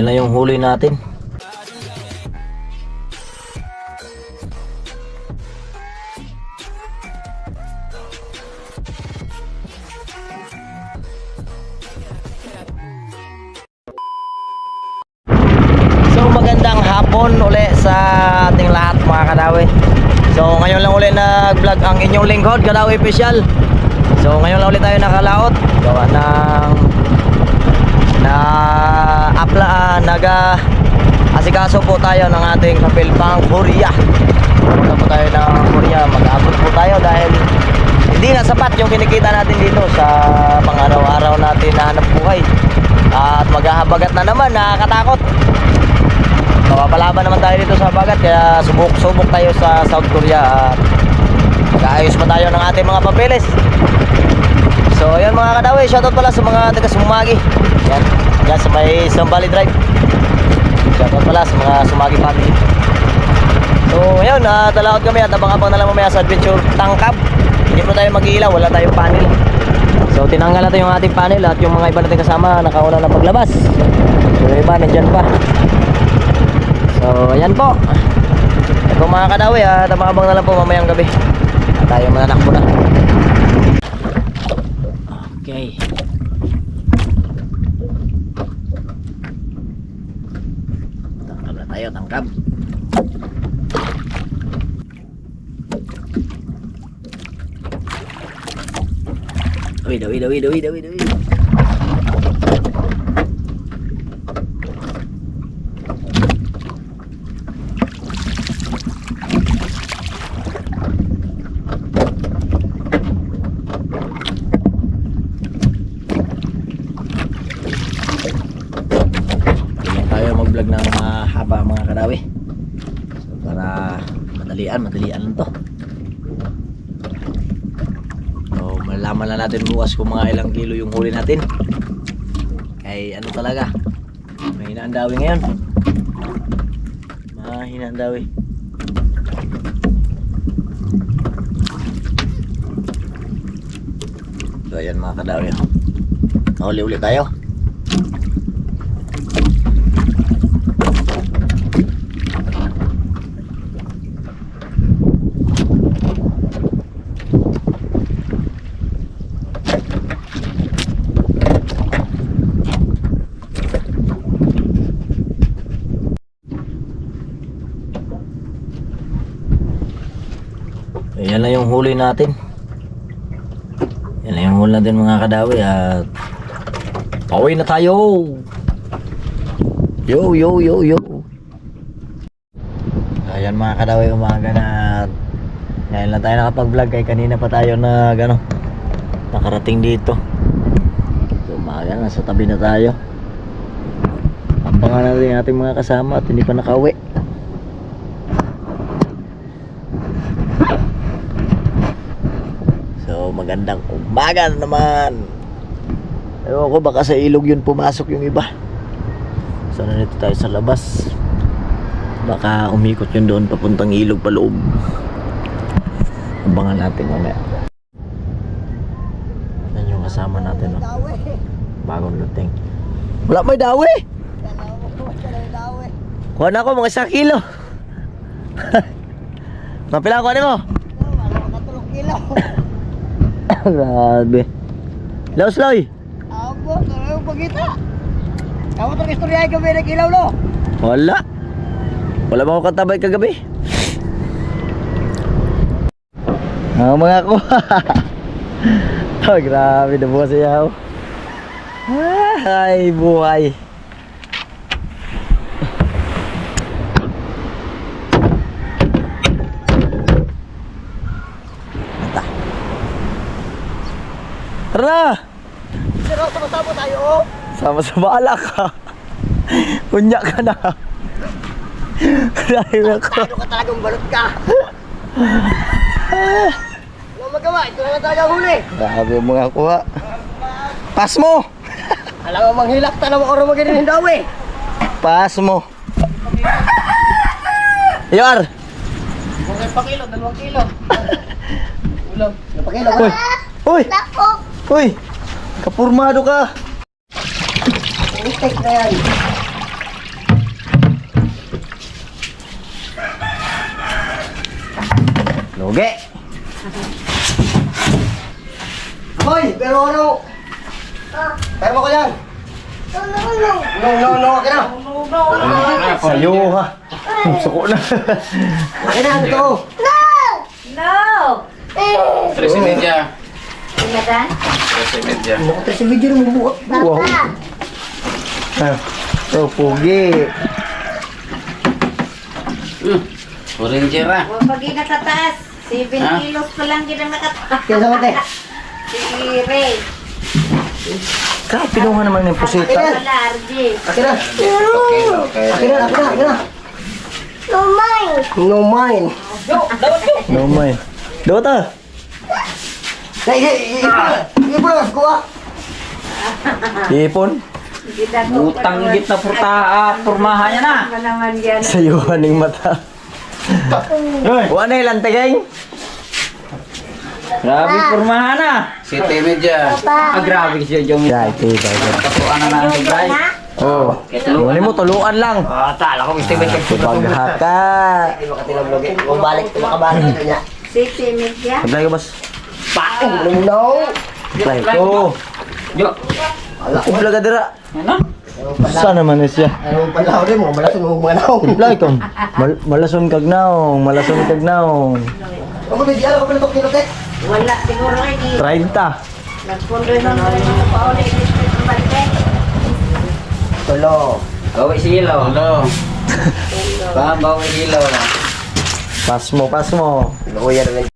Ayan na yung huli natin. So magandang hapon uli sa ating lahat mga Kadawi. So ngayon lang uli nag-vlog ang inyong lingkod, Kadawi Official. So ngayon lang ulit tayo nakalaot. Gawa ng asikaso po tayo ng ating kapilpang Korea. Punta po tayo ng Korea. Mag-abot po tayo dahil hindi na sapat yung kinikita natin dito sa pang-araw-araw natin na hanap buhay. At maghahabagat na naman, nakakatakot. Mapapalaban naman tayo dito sa bagat, kaya subok tayo sa South Korea at mag-aayos pa tayo ng ating mga papeles. So ayan mga Kadawi, shoutout pala sa mga taga Sumagi. Yan, dyan sa may Sambali Drive. Shoutout pala sa mga Sumagi family. So ayun, talaot kami at abang-abang na lang mamaya sa adventure tangkab. Hindi po tayo mag-iilaw, wala tayong panel. So tinanggal natin yung ating panel at yung mga iba natin kasama nakauna na paglabas. So yung iba nandyan pa. So ayan po. Ito mga Kadawi, at abang-abang na lang po mamayang gabi at tayo mananakbo na. Okay. Tangkab na tayo, tangkab. Dawi. Mag-vlog ng mahaba mga Kadawi. So para madalian lang to. So malalaman na natin bukas kung mga ilang kilo yung huli natin. Kay ano talaga, mahina ang dawi ngayon. Mahina ang dawi. So ayan mga Kadawi, uli tayo. Yan na yung huli natin. Yan na yung huli natin mga Kadawi at pauwi na tayo. Yo. Ayan mga Kadawi, umaga na. Ngayon lang tayo nakapag-vlog kay kanina pa tayo nakarating dito. So umaga na, sa tabi na tayo. Abangan natin yung ating mga kasama at hindi pa nakauwi. Magandang umaga naman. Ewan ko, baka sa ilog yun pumasok yung iba. So nandito tayo sa labas. Baka umikot yun doon papuntang ilog paloob. Abangan natin mamaya. Yan yung kasama natin, no? Bagong dating. Wala may dawi. Kuha na ako mga 1 kilo. Mapilang kuha mo? Wala 3 kilo. Grabe. Sloy. Abo, talaga yung pagkita. Kamu itong istorya ay gabi nag-ilaw, lo? Wala ba ako katabay kagabi? Mga ko. Oh, grabe na bukas siya. Ay, buhay. Tara na! Pero sama-sama tayo, oh! Sama-sama alak ka. Unya ka na. Dahil ako. Ano ka talagang balot ka? Walang magawa, ito na lang talaga huli. Grabe yung mga kuha. Pas mo! Alam mo, manghilak ta naman oro magiging hindawi. Pas mo. Yar! Kung 5 kilo, 2 kilo. Ulam, 5 kilo. Uy! Uy! Kapurmado ka! Mistake na yan. Lugi. Boy, pero ano? Pero mo ko yan. No, okay na. Sayo ha. Suko na. Okay na, ano to? No! 13:30. Ingatan? 13:30. Nakatry sa video na mabuot. Wow. Oh, pugi. Oranger ah. Huwag pag nakataas. 7 Ha? kilos pa lang gina nakataas. Kaya sa mate. Si Ray. Kaya pinuha naman ng pusita. Wala, RJ. Akin na. Okay. Akin na. No mine. No mine. Dawat ah. Ipon na, kuha. Ipon? Utang git na pormahan niya na. Ano naman yan? Sayuhan ng mata. Wala na ilang tagay. Grabe pormahan na. 7:30. Grabe siya yung Right, kasuan na na si Bray. Oh, wala mo tuluan lang. Tala ko gusto ba Bagha ka. Kung balik, makabalik ito niya. 6 media. Apply ko, boss. No. Apply ko. Yo. Apply ka dira. Ano? Saan naman na siya? Anong palaw rin mo? Malason mo mga naong. Apply ko. Malason kag naong. Malason kag naong. Ako ba diyan ako pala kilote? Wala, siguro ay 30. nagpundo na naman ito pa ulit. Balik. Tulo. Bawi silo. Hello. Bawi silo. Pas mo. Luya na